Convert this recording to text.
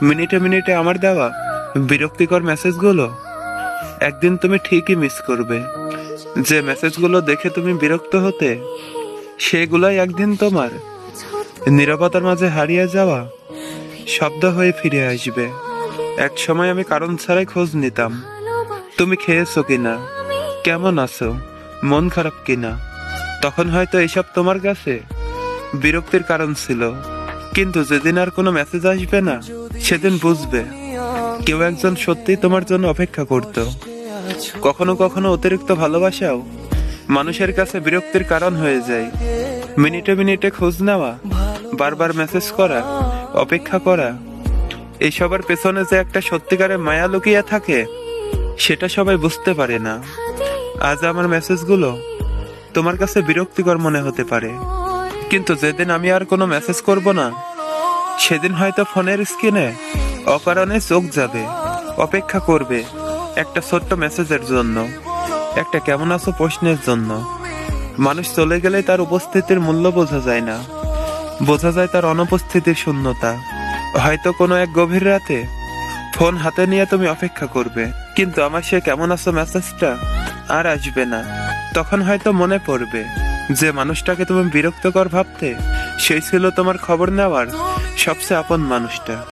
মিনিটে মিনিটে আমার দেওয়া বিরক্তিকর মেসেজগুলো একদিন তুমি ঠিকই মিস করবে। যে মেসেজগুলো দেখে তুমি বিরক্ত হতে, সেগুলোই একদিন তোমার নীরবতার মাঝে হারিয়ে যাওয়া শব্দ হয়ে ফিরে আসবে। এক সময় আমি কারণ ছাড়াই খোঁজ নিতাম, তুমি খেয়েছো কিনা, কেমন আছো, মন খারাপ কিনা। তখন হয়তো এসব তোমার কাছে বিরক্তির কারণ ছিল, কিন্তু যেদিন আর কোনো মেসেজ আসবে না, সেদিন বুঝবে কেউ একজন সত্যি তোমার জন্য অপেক্ষা করত। কখনো কখনো অতিরিক্ত ভালোবাসাও মানুষের কাছে বিরক্তির কারণ হয়ে যায়। মিনিটে মিনিটে খোঁজ নেওয়া, বারবার মেসেজ করা, অপেক্ষা করা, এই সবার পেছনে যে একটা সত্যিকারের মায়া লুকিয়ে থাকে, সেটা সবাই বুঝতে পারে না। আজ আমার মেসেজগুলো তোমার কাছে বিরক্তিকর মনে হতে পারে, কিন্তু যেদিন আমি আর কোনো মেসেজ করব না, সেদিন হয়তো ফোনের স্ক্রিনে অকারণে চোখ যাবে, অপেক্ষা করবে একটা ছোট্ট মেসেজের জন্য, একটা কেমন আছো প্রশ্নের জন্য। মানুষ চলে গেলে তার উপস্থিতির মূল্য বোঝা যায় না, বোঝা যায় তার অনুপস্থিতির শূন্যতা। হয়তো কোনো এক গভীর রাতে ফোন হাতে নিয়ে তুমি অপেক্ষা করবে, কিন্তু আমার সে কেমন আছো মেসেজটা আর আসবে না। তখন হয়তো মনে পড়বে যে মানুষটাকে তুমি বিরক্তকর ভাবতে, সেই ছিল তোমার খবর নেওয়ার সবচেয়ে আপন মানুষটা।